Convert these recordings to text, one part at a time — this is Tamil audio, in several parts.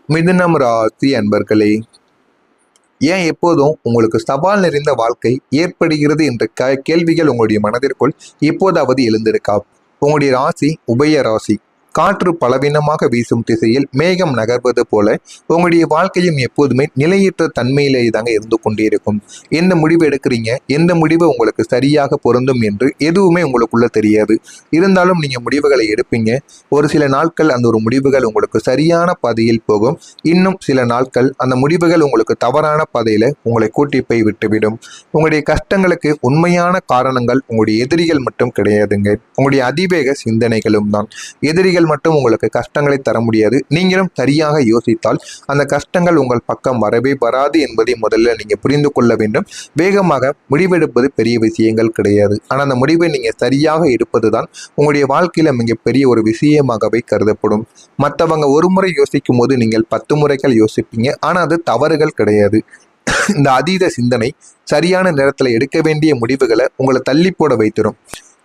மிதுனம் ராசி அன்பர்களே, ஏன் எப்போதும் உங்களுக்கு சவால் நிறைந்த வாழ்க்கை ஏற்படுகிறது என்ற கேள்விகள் உங்களுடைய மனதிற்குள் இப்போதாவது எழுந்திருக்கா? உங்களுடைய ராசி உபய ராசி. காற்று பலவீனமாக வீசும் திசையில் மேகம் நகர்வது போல உங்களுடைய வாழ்க்கையும் எப்போதுமே நிலையற்ற தன்மையிலே தாங்க இருந்து கொண்டே இருக்கும். எந்த முடிவு எடுக்கிறீங்க, எந்த முடிவு உங்களுக்கு சரியாக பொருந்தும் என்று எதுவுமே உங்களுக்குள்ள தெரியாது. இருந்தாலும் நீங்க முடிவுகளை எடுப்பீங்க. ஒரு சில நாட்கள் அந்த ஒரு முடிவுகள் உங்களுக்கு சரியான பாதையில் போகும். இன்னும் சில நாட்கள் அந்த முடிவுகள் உங்களுக்கு தவறான பாதையில உங்களை கூட்டி போய் விட்டுவிடும். உங்களுடைய கஷ்டங்களுக்கு உண்மையான காரணங்கள் உங்களுடைய எதிரிகள் மட்டும் கிடையாதுங்க, உங்களுடைய அதிவேக சிந்தனைகளும் தான். எதிரிகள் மட்டும் உங்களுக்கு கஷ்டங்களை தர முடியாது. நீங்களும் சரியாக யோசித்தால் அந்த கஷ்டங்கள் உங்கள் பக்கம் வரவே வராது என்பதை முதல்ல நீங்க புரிந்து கொள்ள வேண்டும். வேகமாக முடிவெடுப்பது பெரிய விஷயங்கள் கிடையாது. ஆனால் அந்த முடிவை நீங்க சரியாக எடுப்பதுதான் உங்களுடைய வாழ்க்கையில மிகப்பெரிய ஒரு விஷயமாகவே கருதப்படும். மற்றவங்க ஒரு முறை யோசிக்கும் போது நீங்கள் 10 முறைகள் யோசிப்பீங்க. ஆனா அது தவறுகள் கிடையாது. இந்த அதீத சிந்தனை சரியான நேரத்துல எடுக்க வேண்டிய முடிவுகளை உங்களை தள்ளி போட வைத்திரும்.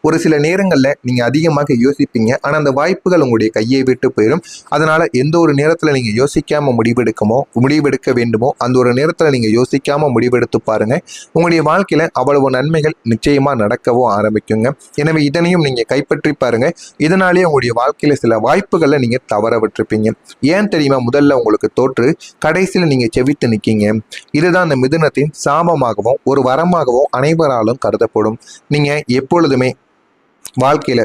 ஒரு சில நேரங்களில் நீங்கள் அதிகமாக யோசிப்பீங்க. ஆனால் அந்த வாய்ப்புகள் உங்களுடைய கையை விட்டு போயிடும். அதனால் எந்த ஒரு நேரத்தில் நீங்கள் யோசிக்காமல் முடிவெடுக்க வேண்டுமோ அந்த ஒரு நேரத்தில் நீங்கள் யோசிக்காமல் முடிவெடுத்து பாருங்கள். உங்களுடைய வாழ்க்கையில் அவ்வளவு நன்மைகள் நிச்சயமாக நடக்கவும் ஆரம்பிக்குங்க. எனவே இதனையும் நீங்கள் கைப்பற்றி பாருங்கள். இதனாலேயே உங்களுடைய வாழ்க்கையில் சில வாய்ப்புகளை நீங்கள் தவற விட்டுருப்பீங்க. ஏன் தெரியுமா? முதல்ல உங்களுக்கு தோற்று கடைசியில் நீங்கள் செவித்து நிற்கீங்க. இதுதான் அந்த மிதுனத்தின் சாபமாகவும் ஒரு வரமாகவும் அனைவராலும் கருதப்படும். நீங்கள் எப்பொழுதுமே வாழ்க்கையில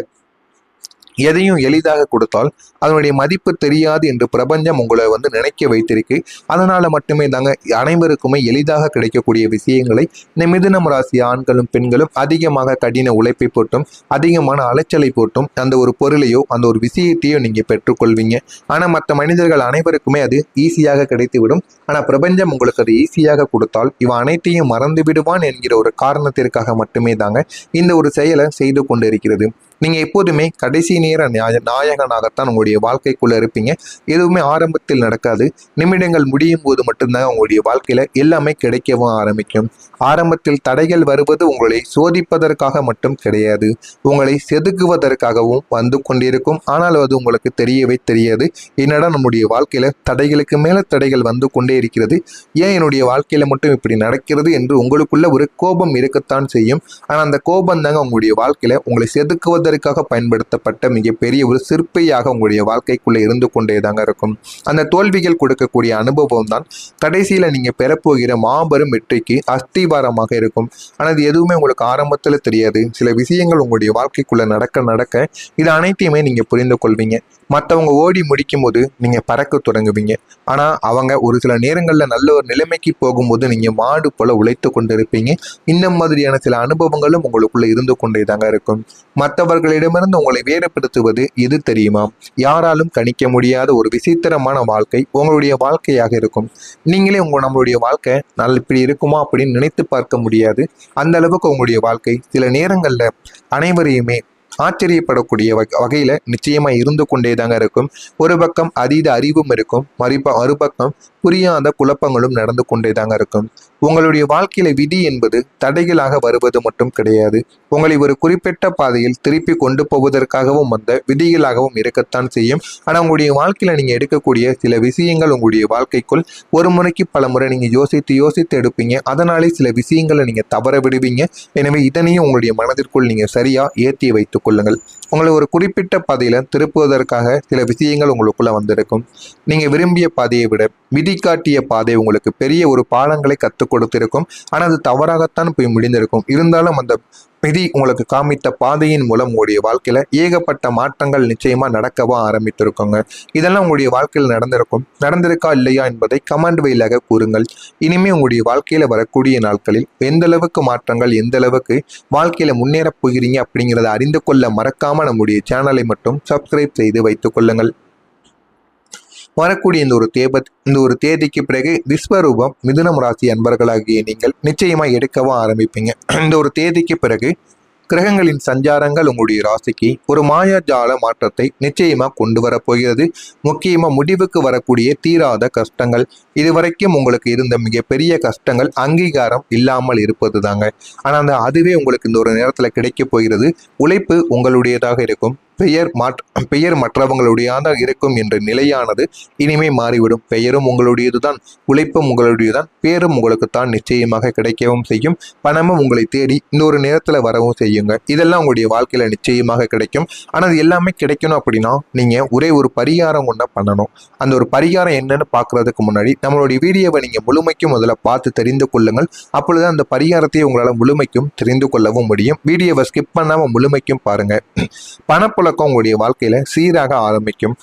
எதையும் எளிதாக கொடுத்தால் அதனுடைய மதிப்பு தெரியாது என்று பிரபஞ்சம் உங்களை நினைக்க வைத்திருக்கு. அதனால மட்டுமே தாங்க அனைவருக்குமே எளிதாக கிடைக்கக்கூடிய விஷயங்களை இந்த மிதுனம் ராசி ஆண்களும் பெண்களும் அதிகமாக கடின உழைப்பை போட்டும் அதிகமான அலைச்சலை போட்டும் அந்த ஒரு பொருளையோ அந்த ஒரு விஷயத்தையோ நீங்க பெற்றுக்கொள்வீங்க. ஆனா மற்ற மனிதர்கள் அனைவருக்குமே அது ஈஸியாக கிடைத்துவிடும். ஆனா பிரபஞ்சம் உங்களுக்கு அது ஈஸியாக கொடுத்தால் இவன் அனைத்தையும் மறந்து விடுவான் என்கிற ஒரு காரணத்திற்காக மட்டுமே தாங்க இந்த ஒரு செயலை செய்து கொண்டு இருக்கிறது. நீங்க எப்போதுமே கடைசி நேர நாயகனாகத்தான் உங்களுடைய வாழ்க்கைக்குள்ள இருப்பீங்க. எதுவுமே ஆரம்பத்தில் நடக்காது. நிமிடங்கள் முடியும் போது மட்டும்தான் உங்களுடைய வாழ்க்கையில எல்லாமே கிடைக்கவும் ஆரம்பிக்கும். ஆரம்பத்தில் தடைகள் வருவது உங்களை சோதிப்பதற்காக மட்டும் கிடையாது, உங்களை செதுக்குவதற்காகவும் வந்து கொண்டிருக்கும். ஆனால் அது உங்களுக்கு தெரியவே தெரியாது. என்னடா நம்முடைய வாழ்க்கையில தடைகளுக்கு மேல தடைகள் வந்து கொண்டே இருக்கிறது, ஏன் என்னுடைய வாழ்க்கையில மட்டும் இப்படி நடக்கிறது என்று உங்களுக்குள்ள ஒரு கோபம் இருக்கத்தான் செய்யும். ஆனா அந்த கோபம் தாங்க உங்களுடைய வாழ்க்கையில உங்களை செதுக்குவதற்காக பயன்படுத்தப்பட்ட மிகப்பெரிய ஒரு சிற்பியாக உங்களுடைய வாழ்க்கைக்குள்ள இருந்து கொண்டே தாங்க இருக்கும். அந்த தோல்விகள் கொடுக்கக்கூடிய அனுபவம் தான் கடைசியில நீங்க பெறப்போகிற மாபெரும் வெற்றிக்கு அஸ்திவாரமாக இருக்கும். ஆனால் இது எதுவுமே உங்களுக்கு ஆரம்பத்துல தெரியாது. சில விஷயங்கள் உங்களுடைய வாழ்க்கைக்குள்ள நடக்க இது அனைத்தையுமே நீங்க புரிந்து கொள்வீங்க. மற்றவங்க ஓடி முடிக்கும் போது நீங்க பறக்க தொடங்குவீங்க. ஆனா அவங்க ஒரு சில நேரங்கள்ல நல்ல ஒரு நிலைமைக்கு போகும்போது நீங்க மாடு போல உழைத்து கொண்டிருப்பீங்க. இந்த மாதிரியான சில அனுபவங்களும் உங்களுக்குள்ள இருந்து கொண்டே தாங்க இருக்கும். மற்றவர்களிடமிருந்து உங்களை வேறுபடுத்துவது எது தெரியுமா? யாராலும் கணிக்க முடியாத ஒரு விசித்திரமான வாழ்க்கை உங்களுடைய வாழ்க்கையாக இருக்கும். நீங்களே நம்மளுடைய வாழ்க்கை இப்படி இருக்குமா அப்படின்னு நினைத்து பார்க்க முடியாது. அந்த அளவுக்கு உங்களுடைய வாழ்க்கை சில நேரங்கள்ல அனைவரையுமே ஆச்சரியப்படக்கூடிய வகையில நிச்சயமா இருந்து கொண்டே தாங்க இருக்கும். ஒரு பக்கம் அதீத அறிவும் இருக்கும், மறுபக்கம் புரியாத குழப்பங்களும் நடந்து கொண்டே தாங்க இருக்கும். உங்களுடைய வாழ்க்கையில விதி என்பது தடைகளாக வருவது மட்டும் கிடையாது, உங்களை ஒரு குறிப்பிட்ட பாதையில் திருப்பி கொண்டு போவதற்காகவும் வந்த விதிகளாகவும் இருக்கத்தான் செய்யும். ஆனா உங்களுடைய வாழ்க்கையில நீங்க எடுக்கக்கூடிய சில விஷயங்கள் உங்களுடைய வாழ்க்கைக்குள் ஒரு முறைக்கு பல முறை நீங்க யோசித்து எடுப்பீங்க. அதனாலே சில விஷயங்களை நீங்க தவற விடுவீங்க. எனவே இதனையும் உங்களுடைய மனதிற்குள் நீங்க சரியா ஏற்றி வைத்துக் கொள்ளுங்கள். உங்களை ஒரு குறிப்பிட்ட பாதையில திருப்புவதற்காக சில விஷயங்கள் உங்களுக்குள்ள வந்திருக்கும். நீங்க விரும்பிய பாதையை விட விதி காட்டிய பாதை உங்களுக்கு பெரிய ஒரு பாடங்களை கற்றுக் கொடுத்திருக்கும். ஆனால் அது தவறாகத்தான் போய் முடிந்திருக்கும். இருந்தாலும் அந்த விதி உங்களுக்கு காமித்த பாதையின் மூலம் உங்களுடைய வாழ்க்கையில ஏகப்பட்ட மாற்றங்கள் நிச்சயமா நடக்கவும் ஆரம்பித்திருக்குங்க. இதெல்லாம் உங்களுடைய வாழ்க்கையில் நடந்திருக்கா இல்லையா என்பதை கமெண்ட் வழியாக கூறுங்கள். இனிமே உங்களுடைய வாழ்க்கையில வரக்கூடிய நாட்களில் எந்த அளவுக்கு மாற்றங்கள், எந்த அளவுக்கு வாழ்க்கையில முன்னேறப் போகிறீங்க அப்படிங்கிறத அறிந்து கொள்ள மறக்காம நம்முடைய சேனலை மட்டும் சப்ஸ்கிரைப் செய்து வைத்துக் கொள்ளுங்கள். வரக்கூடிய இந்த ஒரு தேதிக்கு பிறகு விஸ்வரூபம் மிதுனம் ராசி அன்பர்களாகிய நீங்கள் நிச்சயமா எடுக்கவும் ஆரம்பிப்பீங்க. இந்த ஒரு தேதிக்கு பிறகு கிரகங்களின் சஞ்சாரங்கள் உங்களுடைய ராசிக்கு ஒரு மாயாஜால மாற்றத்தை நிச்சயமா கொண்டு வரப்போகிறது. முக்கியமா முடிவுக்கு வரக்கூடிய தீராத கஷ்டங்கள், இதுவரைக்கும் உங்களுக்கு இருந்த மிகப்பெரிய கஷ்டங்கள் அங்கீகாரம் இல்லாமல் இருப்பது தாங்க. ஆனா அதுவே உங்களுக்கு இந்த ஒரு நேரத்துல கிடைக்க போகிறது. உழைப்பு உங்களுடையதாக இருக்கும், பெயர் மற்றவங்களுடையதாக இருக்கும் என்ற நிலையானது இனிமே மாறிவிடும். பெயரும் உங்களுடையதுதான், உழைப்பும் உங்களுடையதுதான், பேரும் உங்களுக்குத்தான் நிச்சயமாக கிடைக்கவும் செய்யும். பணமும் உங்களை தேடி இந்த ஒரு நேரத்துல வரவும் செய்யுங்க. இதெல்லாம் உங்களுடைய வாழ்க்கையில நிச்சயமாக கிடைக்கும். ஆனா அது எல்லாமே கிடைக்கணும் அப்படின்னா நீங்க ஒரே ஒரு பரிகாரம் ஒண்ண பண்ணணும். அந்த ஒரு பரிகாரம் என்னன்னு பாக்குறதுக்கு முன்னாடி நம்மளுடைய வீடியோவை நீங்க முழுமைக்கும் முதல்ல பார்த்து தெரிந்து கொள்ளுங்கள். அப்பொழுது அந்த பரிகாரத்தை உங்களால முழுமைக்கும் தெரிந்து கொள்ளவும் முடியும். வீடியோவை ஸ்கிப் பண்ணாம முழுமைக்கும் பாருங்க. பணப்புழக்கம் உங்களுடைய வாழ்க்கையில சீராக ஆரம்பிக்கும்.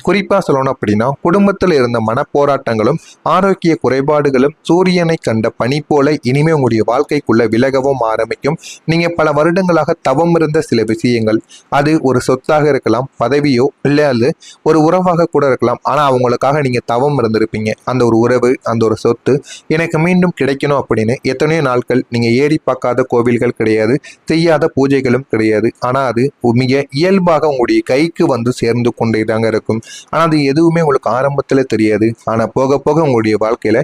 குறிப்பா சொல்லணும் அப்படின்னா குடும்பத்தில் இருந்த மனப்போராட்டங்களும் ஆரோக்கிய குறைபாடுகளும் சூரியனை கண்ட பனி போல இனிமே உங்களுடைய வாழ்க்கைக்குள்ள விலகவும் ஆரம்பிக்கும். நீங்க பல வருடங்களாக தவம் இருந்த சில விஷயங்கள், அது ஒரு சொத்தாக இருக்கலாம், பதவியோ இல்லை அது ஒரு உறவாக கூட இருக்கலாம். ஆனா அவங்களுக்காக நீங்க தவம் இருந்திருப்பீங்க. அந்த ஒரு உறவு, அந்த ஒரு சொத்து எனக்கு மீண்டும் கிடைக்கணும் அப்படின்னு எத்தனையோ நாட்கள் நீங்க ஏறி பார்க்காத கோவில்கள் கிடையாது, செய்யாத பூஜைகளும் கிடையாது. ஆனா அது மிக இயல்பாக உங்களுடைய கைக்கு வந்து சேர்ந்து கொண்டே தாங்க இருக்கும். ஆனா அது எதுவுமே உங்களுக்கு ஆரம்பத்துல தெரியாது. ஆனா போக போக உங்களுடைய வாழ்க்கையில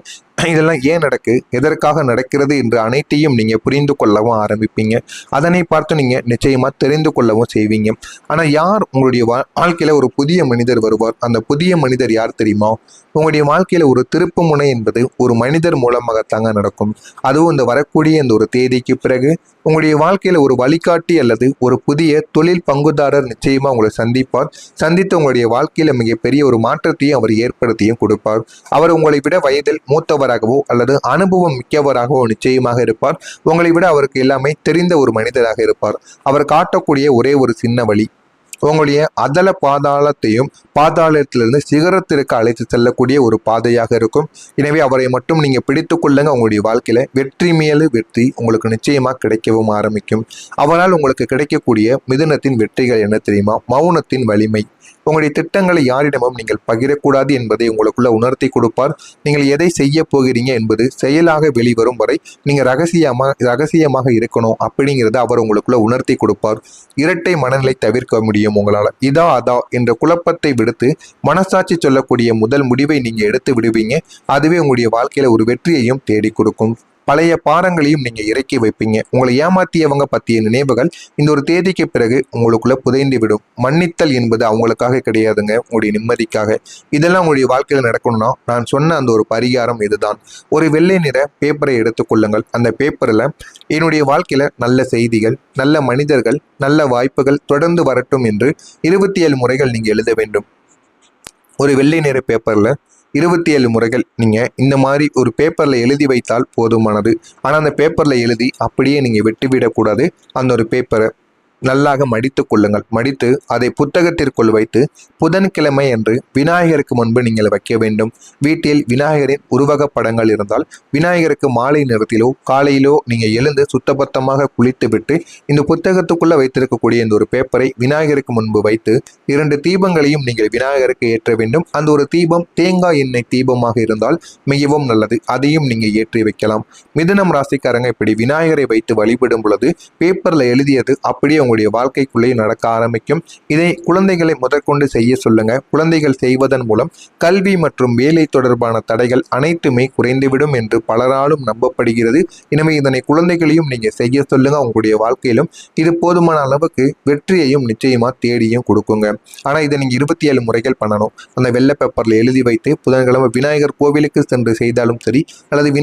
இதெல்லாம் ஏன் நடக்கு, எதற்காக நடக்கிறது என்று அனைத்தையும் நீங்க புரிந்து கொள்ளவும் ஆரம்பிப்பீங்க. அதனை பார்த்து நீங்க நிச்சயமா தெரிந்து கொள்ளவும் செய்வீங்க. ஆனா யார் உங்களுடைய வாழ்க்கையில ஒரு புதிய மனிதர் வருவார். அந்த புதிய மனிதர் யார் தெரியுமா? உங்களுடைய வாழ்க்கையில ஒரு திருப்பு முனை என்பது ஒரு மனிதர் மூலமாகத்தாங்க நடக்கும். அதுவும் இந்த வரக்கூடிய இந்த ஒரு தேதிக்கு பிறகு உங்களுடைய வாழ்க்கையில ஒரு வழிகாட்டி அல்லது ஒரு புதிய தொழில் பங்குதாரர் நிச்சயமா உங்களை சந்திப்பார். சந்தித்து உங்களுடைய வாழ்க்கையில மிகப்பெரிய ஒரு மாற்றத்தையும் அவர் ஏற்படுத்தியும் கொடுப்பார். அவர் உங்களை விட வயதில் மூத்தவராகவோ அல்லது அனுபவம் மிக்கவராகவோ நிச்சயமாக இருப்பார். உங்களை விட அவருக்கு எல்லாமே தெரிந்த ஒரு மனிதராக இருப்பார். அவர் காட்டக்கூடிய ஒரே ஒரு சின்ன வழி உங்களுடைய அதல பாதாளத்திலிருந்து சிகரத்திற்கு அழைத்து செல்லக்கூடிய ஒரு பாதையாக இருக்கும். எனவே அவரை மட்டும் நீங்க பிடித்து கொள்ளுங்க. உங்களுடைய வாழ்க்கையில வெற்றி மேலு வெற்றி உங்களுக்கு நிச்சயமா கிடைக்கவும் ஆரம்பிக்கும். அவரால் உங்களுக்கு கிடைக்கக்கூடிய மிதுனத்தின் வெற்றிகள் என்ன தெரியுமா? மௌனத்தின் வலிமை. உங்களுடைய திட்டங்களை யாரிடமும் நீங்கள் பகிரக்கூடாது என்பதை உங்களுக்குள்ள உணர்த்தி கொடுப்பார். நீங்கள் எதை செய்ய போகிறீங்க என்பது செயலாக வெளிவரும் வரை நீங்க ரகசியமாக இருக்கணும் அப்படிங்கிறத அவர் உங்களுக்குள்ள உணர்த்தி கொடுப்பார். இரட்டை மனநிலை தவிர்க்க முடியும் உங்களால. இதா அதா என்ற குழப்பத்தை விடுத்து மனசாட்சி சொல்லக்கூடிய முதல் முடிவை நீங்க எடுத்து விடுவீங்க. அதுவே உங்களுடைய வாழ்க்கையில ஒரு வெற்றியையும் தேடி கொடுக்கும். பழைய பாரங்களையும் நீங்க இறக்கி வைப்பீங்க. உங்களை ஏமாத்தியவங்க பற்றிய நினைவுகள் இந்த ஒரு தேதிக்கு பிறகு உங்களுக்குள்ள புதைந்து விடும். மன்னித்தல் என்பது அவங்களுக்காக கிடையாதுங்க, உங்களுடைய நிம்மதிக்காக. இதெல்லாம் உங்களுடைய வாழ்க்கையில நடக்கணும்னா நான் சொன்ன அந்த ஒரு பரிகாரம் இதுதான். ஒரு வெள்ளை நிற பேப்பரை எடுத்துக்கொள்ளுங்கள். அந்த பேப்பர்ல என்னுடைய வாழ்க்கையில நல்ல செய்திகள், நல்ல மனிதர்கள், நல்ல வாய்ப்புகள் தொடர்ந்து வரட்டும் என்று 27 முறைகள் நீங்க எழுத வேண்டும். ஒரு வெள்ளை நிற பேப்பர்ல 27 முறைகள் நீங்க இந்த மாதிரி ஒரு பேப்பர்ல எழுதி வைத்தால் போதுமானது. ஆனா அந்த பேப்பர்ல எழுதி அப்படியே நீங்க விட்டுவிடக்கூடாது. அந்த ஒரு பேப்பரை நல்லாக மடித்து கொள்ளுங்கள். மடித்து அதை புத்தகத்திற்குள் வைத்து புதன்கிழமை அன்று விநாயகருக்கு முன்பு நீங்கள் வைக்க வேண்டும். வீட்டில் விநாயகரின் உருவக படங்கள் இருந்தால் விநாயகருக்கு மாலை நேரத்திலோ காலையிலோ நீங்க எழுந்து சுத்தபத்தமாக குளித்து விட்டு இந்த புத்தகத்துக்குள்ள வைத்திருக்கக்கூடிய இந்த ஒரு பேப்பரை விநாயகருக்கு முன்பு வைத்து 2 தீபங்களையும் நீங்கள் விநாயகருக்கு ஏற்ற வேண்டும். அந்த ஒரு தீபம் தேங்காய் எண்ணெய் தீபமாக இருந்தால் மிகவும் நல்லது. அதையும் நீங்க ஏற்றி வைக்கலாம். மிதுனம் ராசிக்காரங்க இப்படி விநாயகரை வைத்து வழிபடும் பொழுது பேப்பர்ல எழுதியது அப்படியே உங்களுடைய வாழ்க்கைக்குள்ளே நடக்க ஆரம்பிக்கும். இதை குழந்தைகளை முதற்கொண்டு செய்ய சொல்லுங்க. குழந்தைகள் செய்வதன் மூலம் கல்வி மற்றும் வேலை தொடர்பான தடைகள் அனைத்துமே குறைந்துவிடும் என்று பலராலும் நம்பப்படுகிறது. எனவே இதனை குழந்தைகளையும் நீங்க செய்ய சொல்லுங்க. உங்களுடைய வாழ்க்கையிலும் இது போதுமான அளவுக்கு வெற்றியையும் நிச்சயமா தேடியும் கொடுக்குங்க. ஆனா இதை நீங்க 27 முறைகள் பண்ணணும். அந்த வெள்ளை பேப்பர்ல எழுதி வைத்து புதன்கிழமை விநாயகர் கோவிலுக்கு சென்று செய்தாலும் சரி அல்லது